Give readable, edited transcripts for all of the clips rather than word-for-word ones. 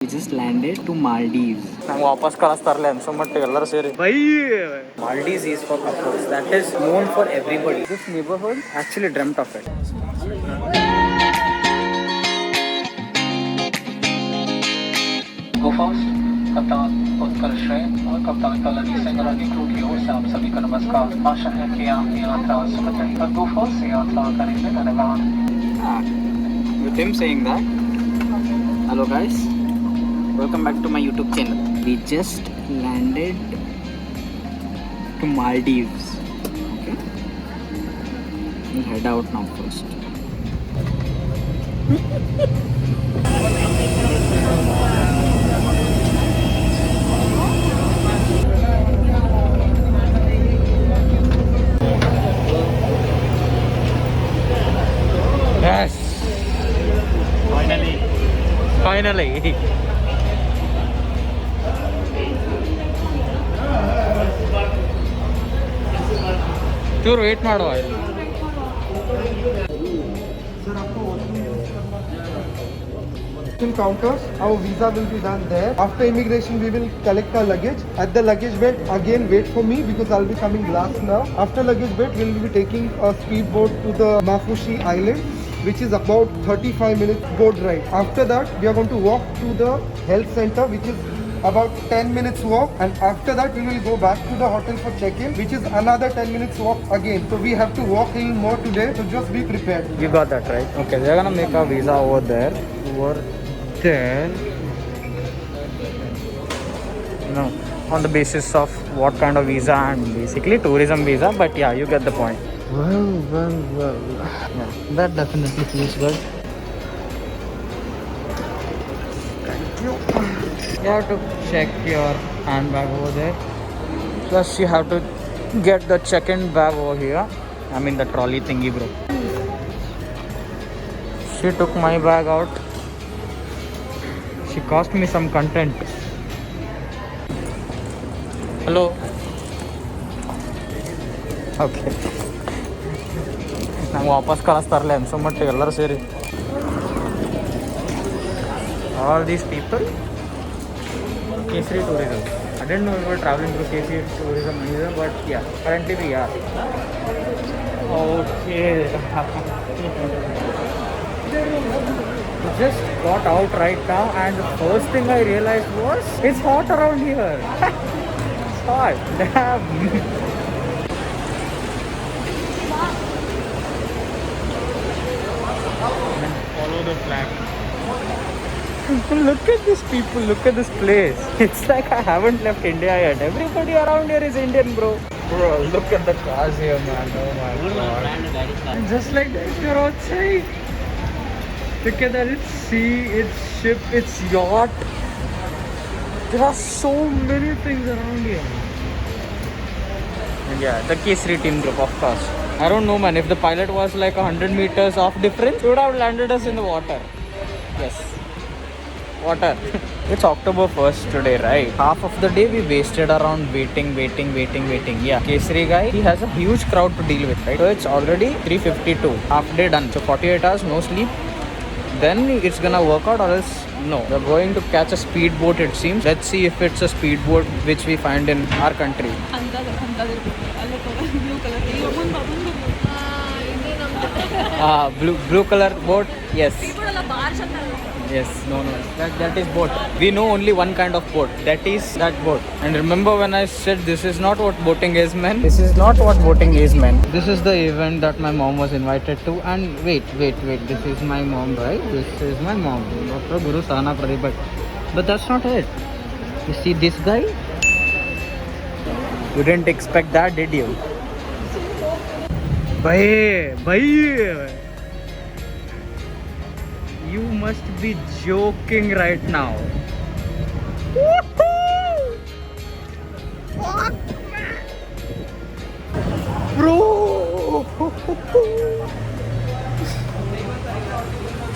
We just landed to Maldives. ನಂಗೆ ವಾಪಸ್ ಕಳಿಸ್ತಾರಲ್ಲ ಅನ್ಸೋ ಮಟ್ಟಿಗೆ ಎಲ್ಲರೂ ಸೇರಿ Maldives is for couples. That is known for everybody. This neighborhood actually dreamt of it. Go fast. कप्तान उत्कर्ष और कप्तान कलनी सिंह और क्रू की ओर से आप सभी को नमस्कार। आशा है कि आप यात्रा सुखद और गो फास्ट यात्रा करेंगे। धन्यवाद। With him saying that, hello guys, welcome back to my YouTube channel. We just landed to Maldives. Okay, we'll head out now first. Yes. Finally. ಚೂರು ವೇಟ್ ಮಾಡುವ. Counters, our visa will be done there. After immigration, we will collect our luggage. At the luggage belt, again wait for me because I'll be coming last now. After luggage belt, we will be taking a speedboat to the Mafushi Island, which is about 35 minutes boat ride. After that, we are going to walk to the health center, which is about 10 minutes walk, and after that we will go back to the hotel for check-in, which is another 10 minutes walk again. So we have to walk a little more today, so just be prepared. You got that right. Okay, they're gonna make a visa over there. No, on the basis of what kind of visa, and basically tourism visa, but yeah, you get the point. Well. Yeah, that definitely feels good. You have to check your handbag over there. Plus you have to get the check-in bag over here. I mean the trolley thingy, bro. She took my bag out. She cost me some content. Hello. Okay. ನಂಗೆ ವಾಪಸ್ ಕಳಿಸ್ತಾರಲ್ಲ ಅನ್ಸೋ ಮಟ್ಟಿಗೆ ಎಲ್ಲರೂ ಸೇರಿ. All these people, Kesari tourism. I didn't know we were traveling through Kesari tourism either, but yeah, currently we are. Okay. We just got out right now, and the first thing I realized was it's hot around here. It's hot. Damn. Follow the flag. Look at these people, look at this place. It's like I haven't left India yet. Everybody around here is Indian, bro. Bro, look at the cars here, man. Oh my god. Just like that, you're outside. Look at that, it's sea, it's ship, it's yacht. There are so many things around here. And yeah, the Kesari team group, of course. I don't know, man. If the pilot was like 100 meters off difference, he would have landed us in the water. Yes. Water. It's October 1st today, right? Half of the day we wasted around waiting. Yeah, Kesari guy, he has a huge crowd to deal with, right? So it's already 3:52. Half day done. So 48 hours, no sleep. Then it's gonna work out, or else no. We're going to catch a speedboat, it seems. Let's see if it's a speedboat which we find in our country. Blue color boat, yes. Yes, no. That is boat. We know only one kind of boat. That is that boat. And remember when I said this is not what boating is, man? This is not what boating is, man. This is the event that my mom was invited to. And wait. This is my mom, right? This is my mom. Dr. Guru Sana Pradeep. But that's not it. You see this guy? You didn't expect that, did you? Bhai. You must be joking right now. What? Bro!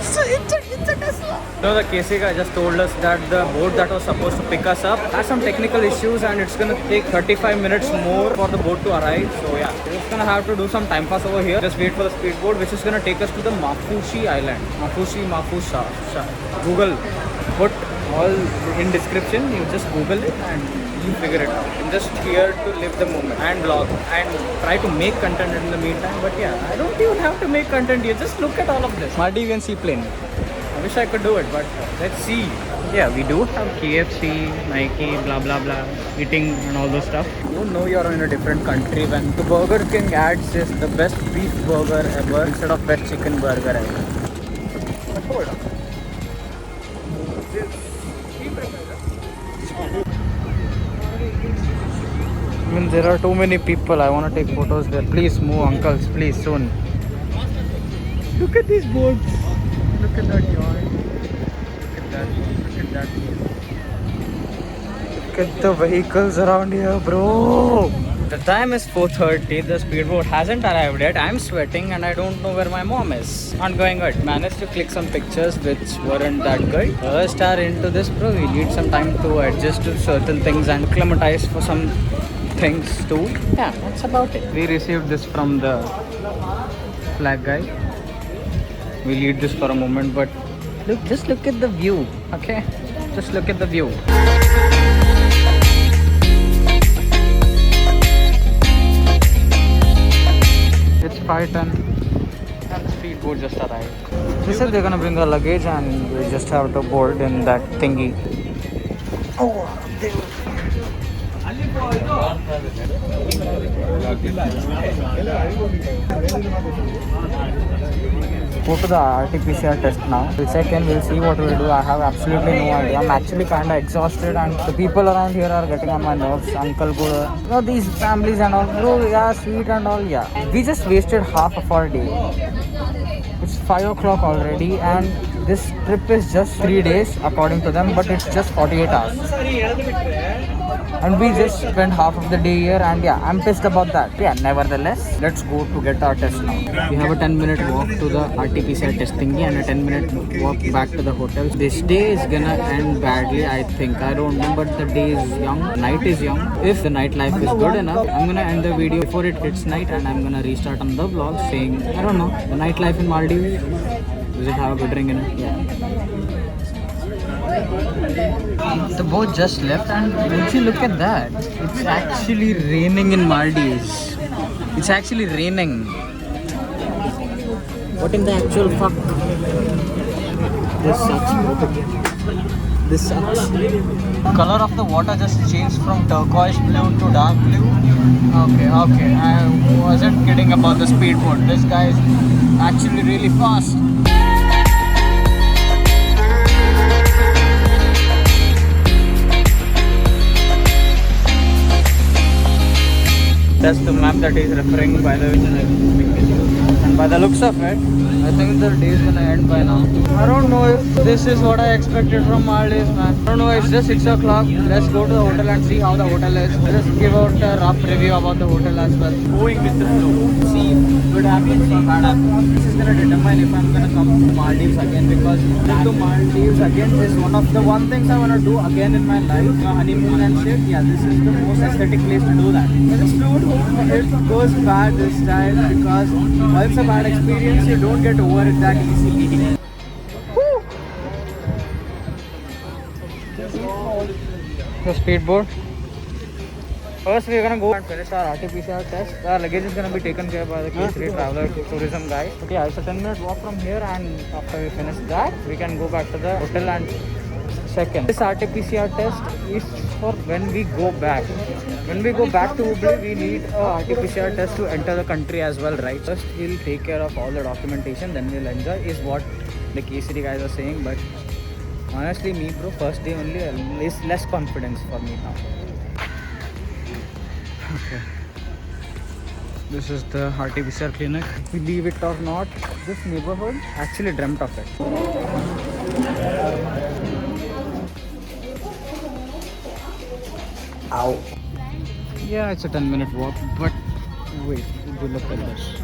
It's a Tesla. So the Kesari guy just told us that the boat that was supposed to pick us up has some technical issues, and it's gonna take 35 minutes more for the boat to arrive. So yeah, we're just gonna have to do some time pass over here. Just wait for the speedboat, which is gonna take us to the Mafushi Island. Mafusha. Google. Put all in description. You just Google it and you figure it out. I'm just here to live the moment and vlog and try to make content in the meantime. But yeah, I don't even have to make content here. Just look at all of this. Maldivian seaplane. I wish I could do it, but let's see. Yeah, we do have KFC, Nike, blah blah blah, eating and all those stuff. You don't know you're in a different country when the Burger King adds this the best beef burger ever instead of best chicken burger ever. I mean, there are too many people. I want to take photos there. Please move, uncles. Please, soon. Look at these boats. Look at that yacht. Look at that. Look at that. Look at the vehicles around here, bro. The time is 4:30. The speedboat hasn't arrived yet. I'm sweating and I don't know where my mom is. Not going good. Managed to click some pictures which weren't that good. First are into this, bro. We need some time to adjust to certain things and acclimatize for some things too. Yeah, that's about it. We received this from the flag guy. We'll eat this for a moment, but look, just look at the view, okay? Just look at the view. It's 5:10 and the speedboat just arrived. They said they're gonna bring our luggage and we just have to board in that thingy. Oh, go to the RT-PCR test now. We'll check in, we'll see what we'll do. I have absolutely no idea. I'm actually kind of exhausted and the people around here are getting on my nerves. Uncle Go, you know, these families and all. Bro, yeah, sweet and all, yeah. We just wasted half of our day. It's 5 o'clock already and this trip is just 3 days according to them, but it's just 48 hours. And we just spent half of the day here and yeah, I'm pissed about that. Yeah, nevertheless, let's go to get our test now. We have a 10-minute walk to the RT-PCR test thingy and a 10-minute walk back to the hotel. This day is gonna end badly, I think. I don't know, but the day is young, night is young. If the nightlife is good enough, I'm gonna end the video before it hits night and I'm gonna restart on the vlog saying, I don't know, the nightlife in Maldives, does it have a good ring in it? Yeah. The boat just left and don't you look at that? It's actually raining in Maldives. It's actually raining. What in the actual fuck? This sucks. This sucks. Color of the water just changed from turquoise blue to dark blue. Okay. I wasn't kidding about the speedboat. This guy is actually really fast. That's the map that he's referring by the and by the looks of it, I think the day is gonna end by now. I don't know if this is what I expected from Maldives, man. I don't know, it's just 6 o'clock. Let's go to the hotel and see how the hotel is. Let's give out a rough review about the hotel as well. Going with the flow. See if good happens or bad happens. This is gonna determine if I'm gonna come to Maldives again, because to Maldives again is one of the things I wanna do again in my life. Honeymoon and shit. Yeah, this is the most aesthetic place to do that. I just don't hope it goes bad this time, because once a bad experience, you don't get over it that easily. The speedboat. First, we're gonna go and finish our RT-PCR test. Our luggage is gonna be taken care by the Kesari Traveler Tourism guy. But yeah, it's a 10-minute walk from here, and after we finish that, we can go back to the hotel and check in. This RT-PCR test is for when we go back. When we go back to Hubli, we need a RT-PCR test to enter the country as well, right? First, we'll take care of all the documentation, then we'll enjoy, is what the Kesari guys are saying. But honestly, me bro, first day only is less confidence for me now. Okay. This is the RT-PCR clinic. Believe it or not, this neighborhood actually dreamt of it. Ow. Yeah, it's a 10-minute walk, but wait, look at this.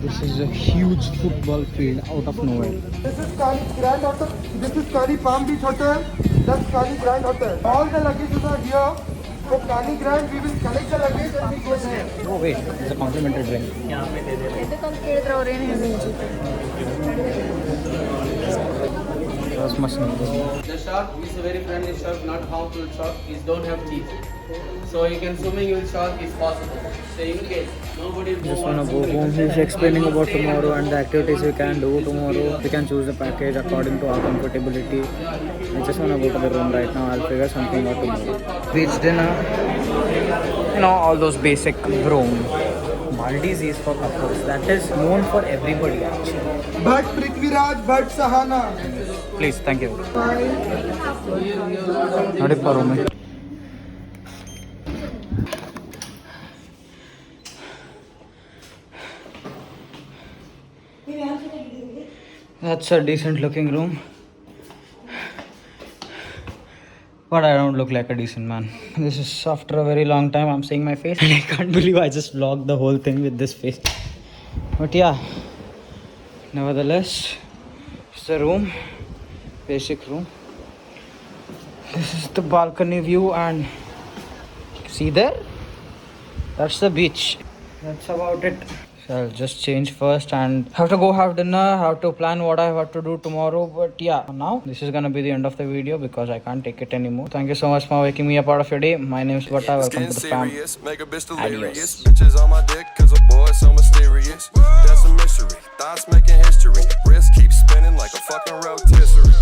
This is a huge football field out of nowhere. This is Kani Grand Hotel. This is Kani Palm Beach Hotel. That's Kani Grand Hotel. All the luggages are here. For Kani Grand, we will collect the luggage and we go there. Oh wait, it's a complimentary drink. Sauce must be. The shark is a very friendly shark, not harmful shark. It don't have teeth. So you can swimming with shark is possible. So in case nobody Just wanna go home. He's explaining about tomorrow and the activities we can do tomorrow. We can choose the package according to our comfortability. I just wanna go to the room right now. I'll figure something out tomorrow. Beach dinner. You know, all those basic room. Maldives is for couples. That is known for everybody actually. Bhat Prithviraj, Bhat Sahana. Please, thank you. Not for room. That's a decent looking room. But I don't look like a decent man. This is after a very long time I'm seeing my face and I can't believe I just vlogged the whole thing with this face. But yeah, nevertheless, it's the room, basic room. This is the balcony view and see there? That's the beach. That's about it. So I'll just change first and have to go have dinner, have to plan what I have to do tomorrow. But yeah, for now this is gonna be the end of the video because I can't take it anymore. Thank you so much for waking me up out of your day. My name is Vata. Welcome to the fam. Make a bitch delirious. Adios. Bitches on my dick cause a boy so mysterious. That's a mystery. Thoughts making history. Wrist keeps spinning like a fucking rotisserie.